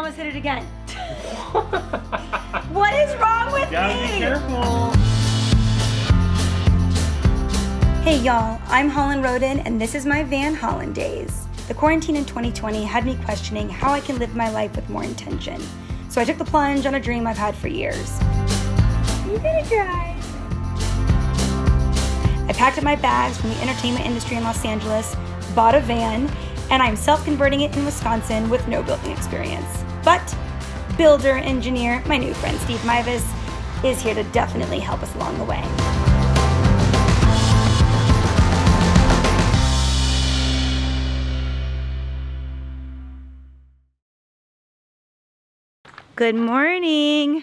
almost hit it again. What is wrong with Gotta me? be careful. Hey y'all, I'm Holland Roden and this is my van Holland days. The quarantine in 2020 had me questioning how I can live my life with more intention. So I took the plunge on a dream I've had for years. You did it, guys. I packed up my bags from the entertainment industry in Los Angeles, bought a van, and I'm self-converting it in Wisconsin with no building experience. But builder engineer, my new friend Steve Mivas, is here to definitely help us along the way. Good morning.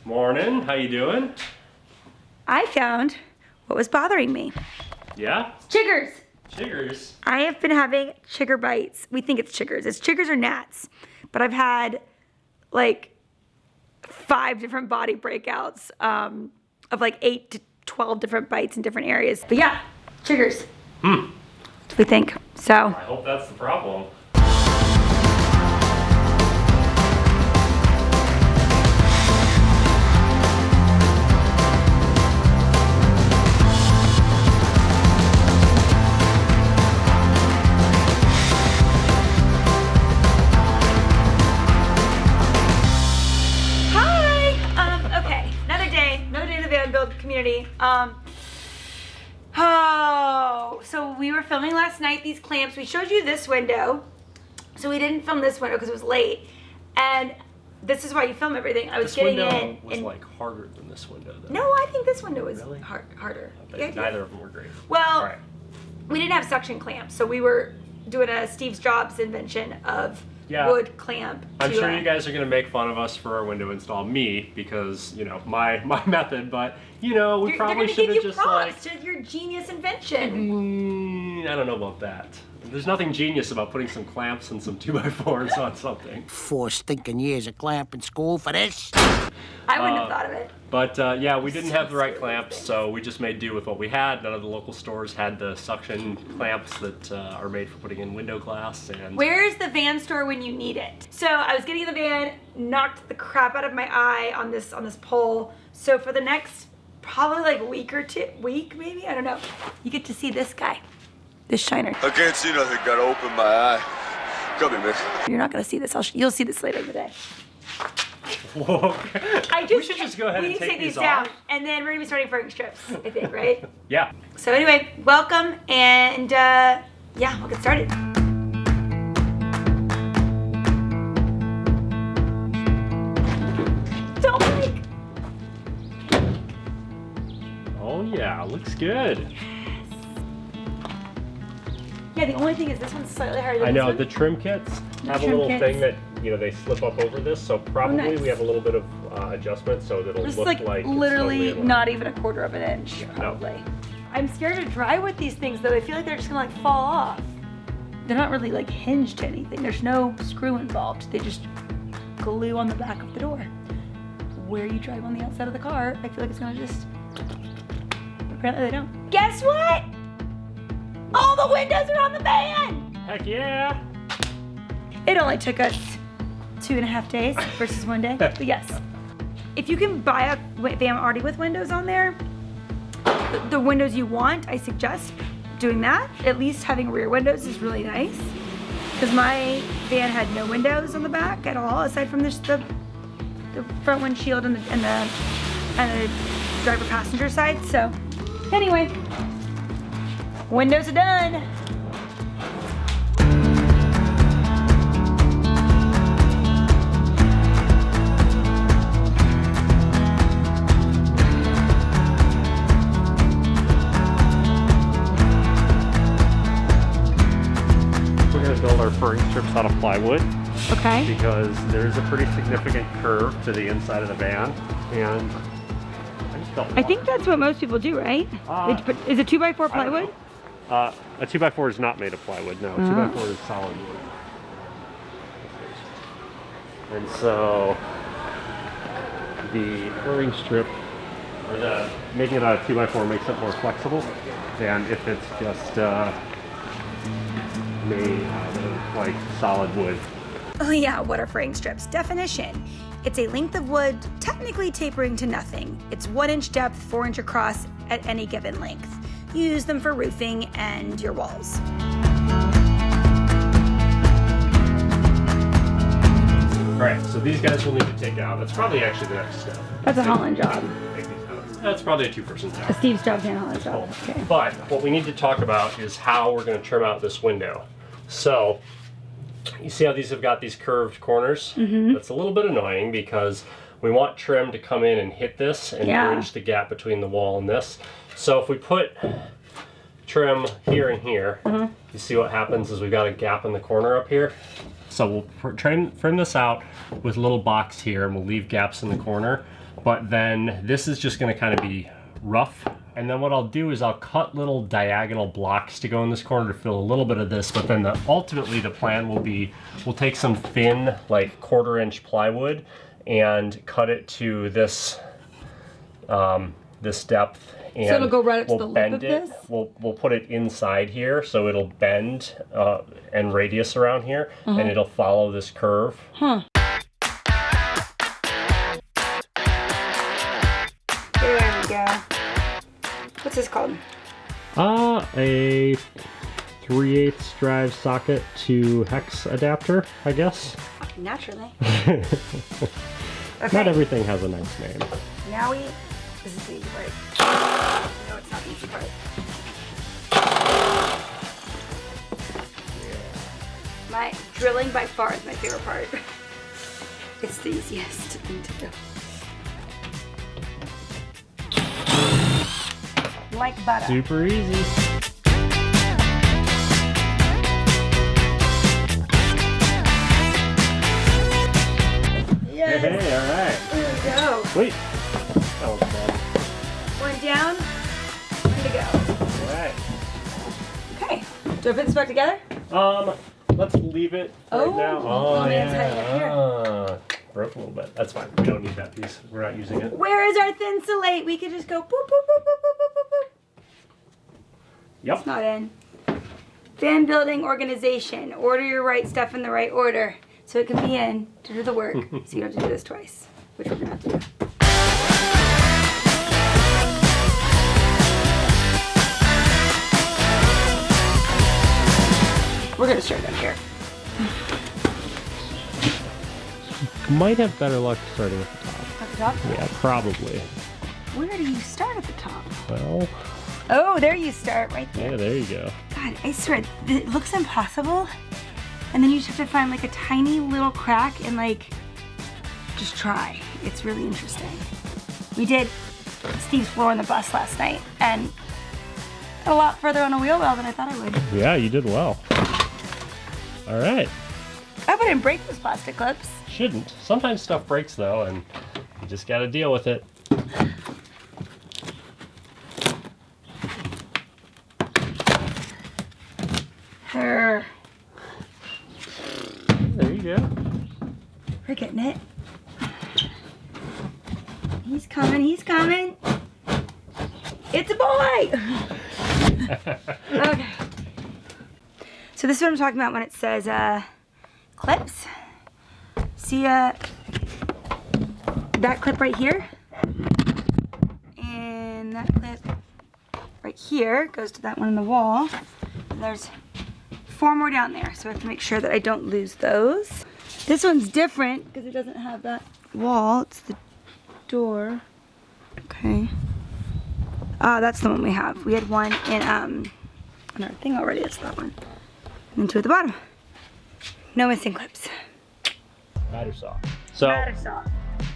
Morning, how you doing? I found what was bothering me. Yeah? Chiggers. Chiggers? I have been having chigger bites. We think it's chiggers. It's chiggers or gnats. But I've had like 5 different body breakouts of like 8 to 12 different bites in different areas. But yeah, chiggers. That's what we think. So. I hope that's the problem. Community. So we were filming last night these clamps. We showed you this window. So we didn't film this window because it was late. And this is why you film everything. I was getting in. This window was like harder than this window though. No, I think this window was really? harder. Yeah, neither of them were great. Well, right. We didn't have suction clamps. So we were doing a Steve Jobs invention of wood clamp. I'm sure you guys are going to make fun of us for our window install. Me, because, you know, my method, but, you know, we probably should have just like... to your genius invention. I don't know about that. There's nothing genius about putting some clamps and some 2x4s on something. 4 stinking years of clamp in school for this. I wouldn't have thought of it. But yeah, we didn't have the right clamps, so we just made do with what we had. None of the local stores had the suction clamps that are made for putting in window glass. And where's the van store when you need it? So I was getting in the van, knocked the crap out of my eye on this pole. So for the next probably like week maybe, I don't know, you get to see this guy, this shiner. I can't see nothing. Gotta open my eye. Come here, man. You're not gonna see this. You'll see this later in the day. Whoa. We should just go ahead and take these down, off. and then we're gonna be starting furring strips, I think, right? Yeah. So anyway, welcome, and yeah, we'll get started. Don't break. Oh yeah, looks good. Yeah, the only thing is this one's slightly harder than I know, this one. the trim kits have a little thing that, you know, they slip up over this, so probably we have a little bit of adjustment so that it'll look like literally it's not even a 1/4 of an inch, probably. No. I'm scared to drive with these things though. I feel like they're just gonna like fall off. They're not really like hinged to anything. There's no screw involved. They just glue on the back of the door. Where you drive on the outside of the car, I feel like it's gonna just, apparently they don't. Guess what? All the windows are on the van! Heck yeah! It only took us 2.5 days versus 1 day, but yes. If you can buy a van already with windows on there, the windows you want, I suggest doing that. At least having rear windows is really nice. Because my van had no windows on the back at all, aside from the front windshield and the driver passenger side. So anyway, windows are done. Build our furring strips out of plywood. Okay. Because there's a pretty significant curve to the inside of the van, and I think that's what most people do, right? Is it 2x4 plywood? A 2x4 is not made of plywood. No, 2x4 is solid wood. And so the furring strip, or making it out of 2x4 makes it more flexible than if it's just made out of like solid wood. Oh yeah, what are fraying strips? Definition. It's a length of wood technically tapering to nothing. It's 1 inch depth, 4 inch across at any given length. You use them for roofing and your walls. All right, so these guys will need to take out. That's probably actually the next step. That's a Holland job. Take these out. That's probably a 2-person job. Steve's job's and Holland's job. Okay. But what we need to talk about is how we're going to trim out this window. So you see how these have got these curved corners? That's a little bit annoying because we want trim to come in and hit this and bridge the gap between the wall and this. So if we put trim here and here, you see what happens is we've got a gap in the corner up here. So we'll trim this out with a little box here and we'll leave gaps in the corner. But then this is just going to kind of be rough. And then what I'll do is I'll cut little diagonal blocks to go in this corner to fill a little bit of this. But then ultimately the plan will be, we'll take some thin, like 1/4 inch plywood and cut it to this, this depth. And So it'll go right up to we'll the lip bend of it. this? We'll put it inside here so it'll bend and radius around here and it'll follow this curve. There we go. What's this called? A 3/8 drive socket to hex adapter, I guess. Naturally. Not Okay. everything has a nice name. Now this is the easy part. No, it's not the easy part. My drilling by far is my favorite part. It's the easiest thing to do. Like butter. Super easy. Yes. Hey, all right. There we go. Wait. That was bad. One down. Ready to go. All right. Okay. Do I put this back together? Let's leave it right Oh, now. oh, man, it's hiding up here. Broke a little bit. That's fine. We don't need that piece. We're not using it. Where is our thin slate? We could just go boop, boop, boop, boop, boop, boop, boop, boop. Yep. It's not in. Fan building organization. Order your right stuff in the right order so it can be in to do the work. So you don't have to do this twice, which we're gonna have to do. We're gonna start down here. Might have better luck starting at the top. At the top? Yeah, probably. Where do you start at the top? Well, Oh, there you start, right there. yeah, there you go. God, I swear, it looks impossible. And then you just have to find like a tiny little crack and like, just try. It's really interesting. We did Steve's floor on the bus last night and a lot further on a wheel well than I thought I would. Yeah, you did well. All right. I hope I didn't break those plastic clips. Shouldn't. Sometimes stuff breaks though, and you just gotta deal with it. There. There you go. We're getting it. He's coming, he's coming. It's a boy! Okay. So this is what I'm talking about when it says clips. See that clip right here? And that clip right here goes to that one on the wall. And there's 4 more down there, so I have to make sure that I don't lose those. This one's different because it doesn't have that wall. It's the door. Okay. That's the one we have. We had one in our thing already. It's that one. And then 2 at the bottom. No missing clips. Miter saw. So Miter saw.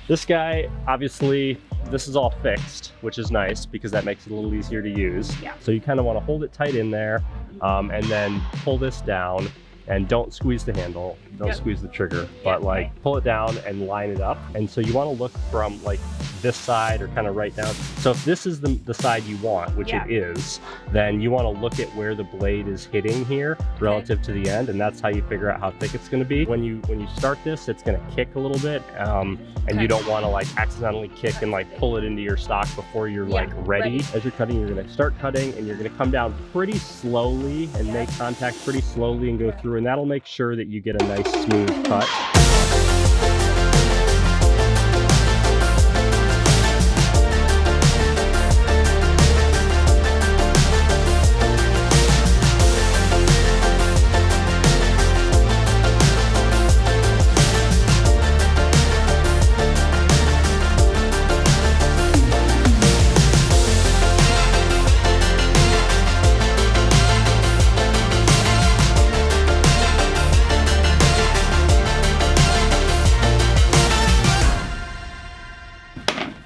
this guy, obviously, this is all fixed, which is nice because that makes it a little easier to use. Yeah. So you kind of want to hold it tight in there, and then pull this down, and don't squeeze the handle, don't squeeze the trigger, but like pull it down and line it up. And so you want to look from like this side or kind of right down. So if this is the side you want, which it is, then you want to look at where the blade is hitting here relative to the end, and that's how you figure out how thick it's going to be. When you start this, it's going to kick a little bit, and you don't want to like accidentally kick and like pull it into your stock before you're like ready. As you're cutting, you're going to start cutting, and you're going to come down pretty slowly and make contact pretty slowly and go through through, and that'll make sure that you get a nice smooth cut.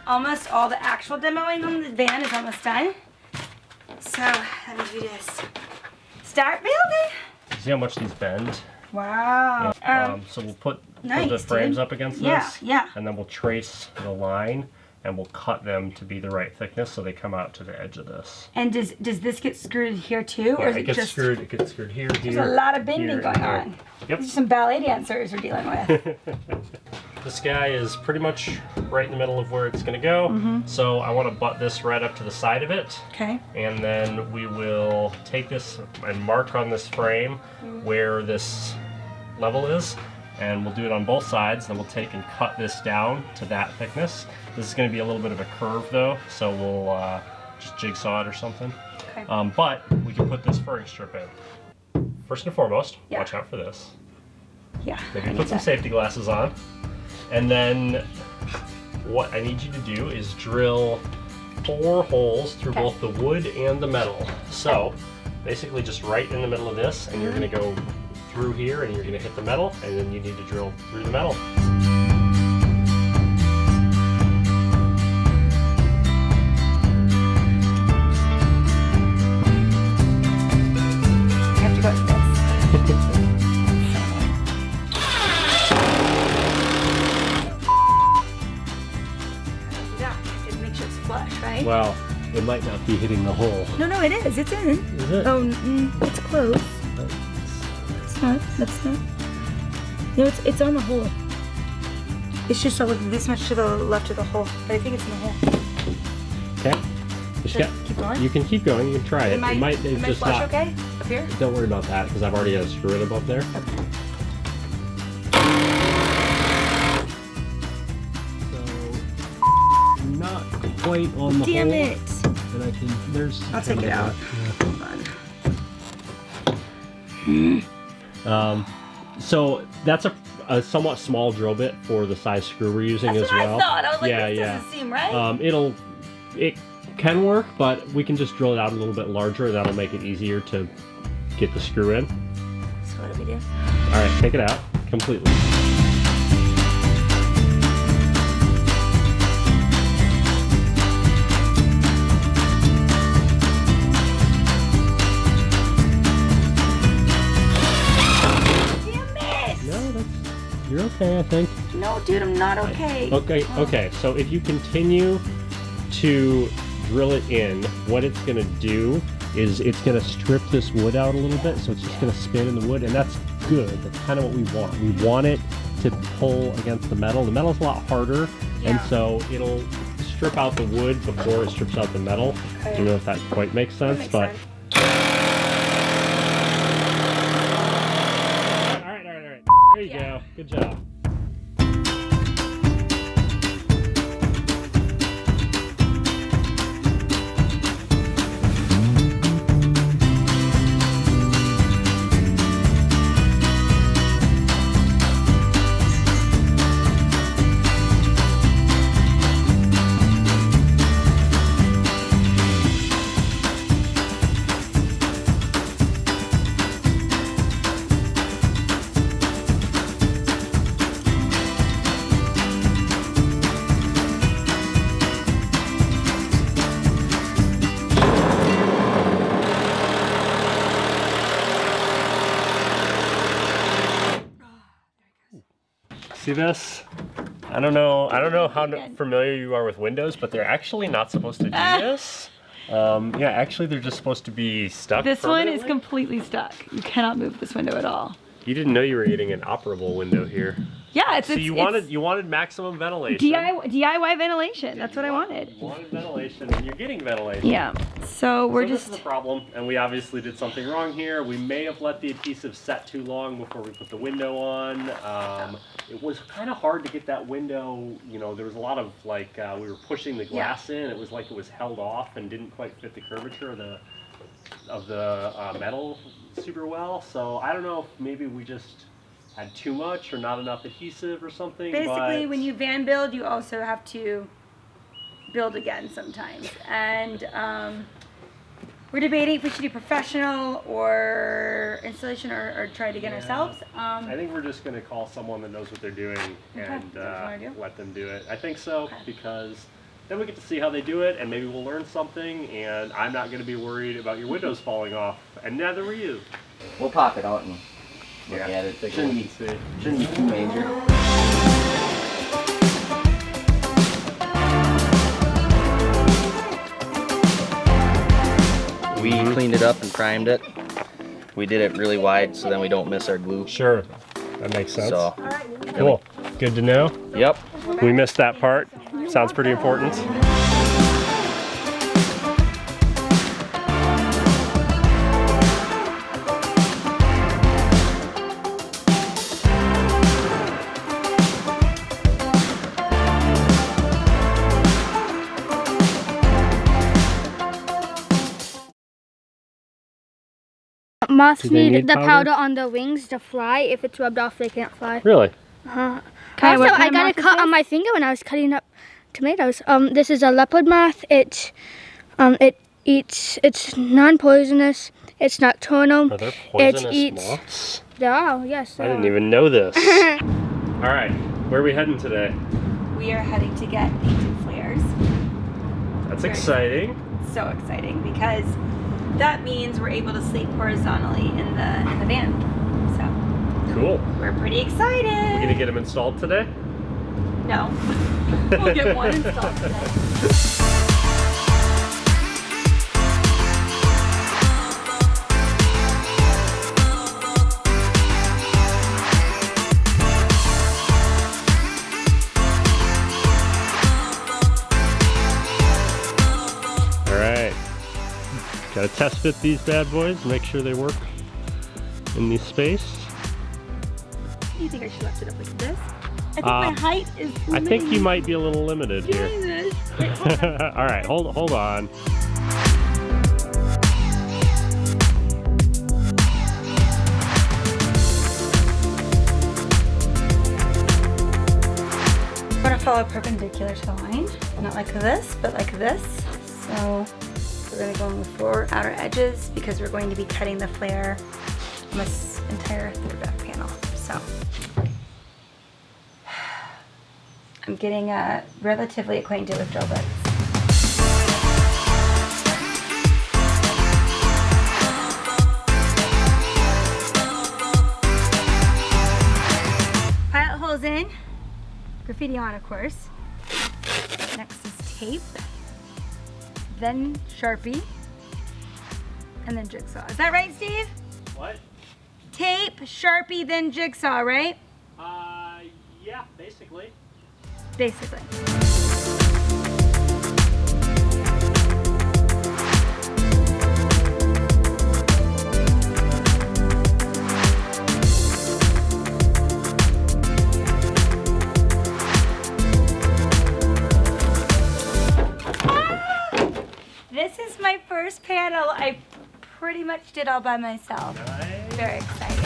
Almost all the actual demoing on the van is almost done. So that means we just start building. See how much these bend? Wow. So we'll put Nice, the frames dude. up against Yeah, this, yeah. and then we'll trace the line, and we'll cut them to be the right thickness so they come out to the edge of this. And does this get screwed here too, or Yeah, is it it gets just? screwed. It gets screwed here. There's a lot of bending going on. Yep. These are some ballet dancers we're dealing with. This guy is pretty much right in the middle of where it's going to go. So I want to butt this right up to the side of it. Okay. And then we will take this and mark on this frame where this level is. And we'll do it on both sides. Then we'll take and cut this down to that thickness. This is going to be a little bit of a curve though. So we'll just jigsaw it or something. Okay. But we can put this furring strip in. First and foremost, Yeah. watch out for this. Yeah. Maybe I put need some that. safety glasses on. And then what I need you to do is drill 4 holes through Okay. both the wood and the metal. So basically just right in the middle of this, and you're going to go through here and you're going to hit the metal, and then you need to drill through the metal. I have to go like this. Yeah, just make sure it's flush, right? Well, it might not be hitting the hole. No, it is. It's in. Is it? Oh, it's close. It's not. That's not. No, it's on the hole. It's just this much to the left of the hole, but I think it's in the hole. Okay. Just Should I keep going? You can keep going. You can try it. Am I, it might am I just flush not. okay? Up here? Don't worry about that because I've already got a screw it above there. So not quite on the Damn hole. it! And I can. There's. I'll take it out. Hold on. So that's a somewhat small drill bit for the size screw we're using That's as what well. I thought. I was like, yeah, this yeah. doesn't seem right. It can work, but we can just drill it out a little bit larger. That'll make it easier to get the screw in. So what do we do? All right, take it out completely. Damn it! No, you're okay, I think. No, dude, I'm not okay. Okay. So if you continue to drill it in, what it's going to do is it's going to strip this wood out a little bit, so it's just going to spin in the wood, and that's good. That's kind of what we want. We want it to pull against the metal. The metal's a lot harder, and so it'll strip out the wood before it strips out the metal. I don't know if that quite makes sense, Makes but... sense. All right. There you go. Good job. See this? I don't know how familiar you are with windows, but they're actually not supposed to do this. Yeah, actually they're just supposed to be stuck. This one is permanently. completely stuck. You cannot move this window at all. You didn't know you were getting an operable window here. Yeah, So you wanted maximum ventilation. DIY ventilation. That's what I wanted. You wanted ventilation, and you're getting ventilation. Yeah. So we're This is a problem, and we obviously did something wrong here. We may have let the adhesive set too long before we put the window on. It was kind of hard to get that window. You know, there was a lot of like we were pushing the glass in. It was like it was held off and didn't quite fit the curvature of the metal super well. So I don't know if maybe we just had too much or not enough adhesive or something. Basically, when you van build, you also have to build again sometimes. And we're debating if we should do professional or installation or try it again ourselves. I think we're just going to call someone that knows what they're doing and let them do it. I think so, because then we get to see how they do it, and maybe we'll learn something, and I'm not going to be worried about your windows falling off, and neither were you. We'll pop it out and look at it. Shouldn't be too major. We cleaned it up and primed it. We did it really wide so then we don't miss our glue. Sure, that makes sense. So, cool. Good to know. Yep. We missed that part. Sounds pretty important. Moths Do they need need the powder? powder on the wings to fly. If it's rubbed off, they can't fly. Really? Also, what kind I of got a moth is cut on this? my finger when I was cutting up tomatoes. This is a leopard moth. It's non-poisonous. It's nocturnal. Are there It poisonous eats. moths? There are, yes. I didn't even know this. All right, where are we heading today? We are heading to get painted flares. That's exciting. So exciting, because that means we're able to sleep horizontally in the van. So Cool. we're pretty excited. We're gonna get them installed today? No. We'll get one installed today. All right. Gotta test fit these bad boys, make sure they work in the space. Do you think I should lift it up like this? I think my height is I think you might be a little limited here. Jesus. Wait, hold on. All right, hold on. I'm gonna follow perpendicular to the line, not like this, but like this. So we're gonna go on the four outer edges because we're going to be cutting the flare on this entire third back panel. So I'm getting relatively acquainted with drill bits. Pilot holes in. Graffiti on, of course. Next is tape, then Sharpie, and then jigsaw. Is that right, Steve? What? Tape, Sharpie, then jigsaw, right? Yeah, basically. Basically. This is my first panel. I pretty much did all by myself. Nice. Very exciting.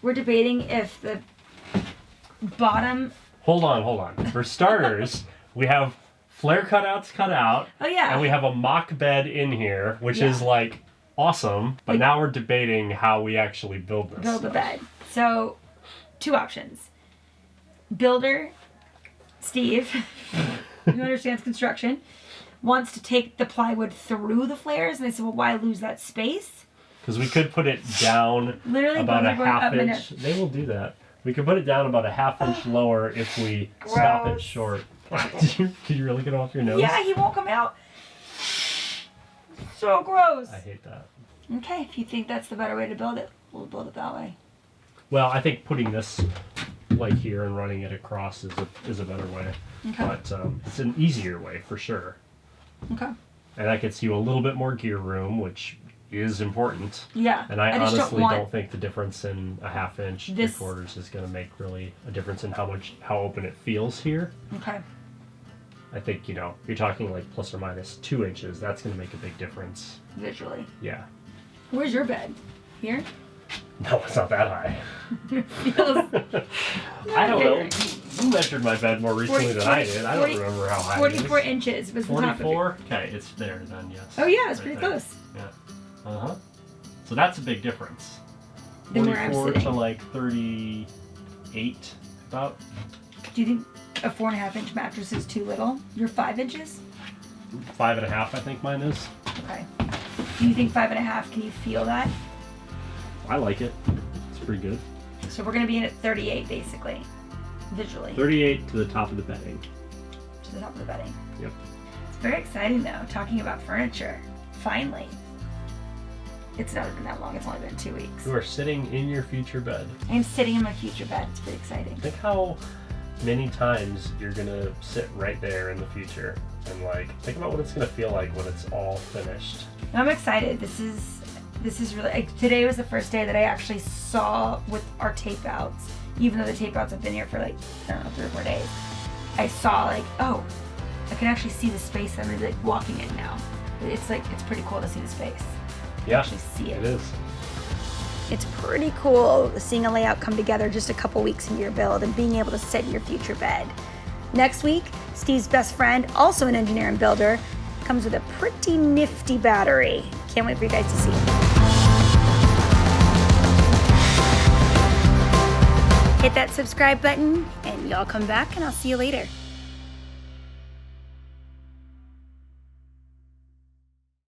We're debating if the bottom. Hold on. For starters, we have flare cutouts cut out. Oh yeah. And we have a mock bed in here, which is like awesome. But now we're debating how we actually build this. Build the bed. So, two options. Builder, Steve, who understands construction, wants to take the plywood through the flares, and I said, well, why lose that space? Because we could put it down Literally about a going up half and inch. They will do that. We could put it down about a half inch lower if we stop it Gross. short. Did you really get off your nose? Yeah, he won't come out. So gross. I hate that. Okay, if you think that's the better way to build it, we'll build it that way. Well, I think putting this like here and running it across is a better way. Okay. But it's an easier way for sure. Okay. And that gets you a little bit more gear room, which is important. Yeah. And I just honestly want don't think the difference in a half inch, this- 3/4 is going to make really a difference in how open it feels here. Okay. I think, you're talking like plus or minus 2 inches. That's going to make a big difference. Visually. Yeah. Where's your bed? Here? No, it's not that high. Feels I don't know. You measured my bed more recently than I did. I don't remember how high 44 it is. inches was the top of it. 44? Okay, it's there then, yes. Oh yeah, it's Right pretty there. close. Yeah. Uh-huh. So that's a big difference. Than where I'm 44 to sitting. like 38 about. Do you think a 4.5 inch mattress is too little? You're 5 inches? 5.5 I think mine is. Okay. Do you think 5.5? Can you feel that? I like it. It's pretty good. So we're gonna be in at 38 basically, visually, 38 to the top of the bedding. to the top of the bedding. Yep. It's very exciting though, talking about furniture. Finally. It's not been that long, it's only been 2 weeks. You are sitting in your future bed. I'm sitting in my future bed, it's pretty exciting. Think how many times you're gonna sit right there in the future and think about what it's gonna feel like when it's all finished. I'm excited. This is really, today was the first day that I actually saw with our tape outs, even though the tape outs have been here for I don't know, 3 or 4 days. I saw oh, I can actually see the space that I'm gonna be walking in now. It's pretty cool to see the space. Yeah, Actually see it. It is. It's pretty cool seeing a layout come together just a couple weeks into your build and being able to sit in your future bed. Next week, Steve's best friend, also an engineer and builder, comes with a pretty nifty battery. Can't wait for you guys to see it. Hit that subscribe button and y'all come back and I'll see you later.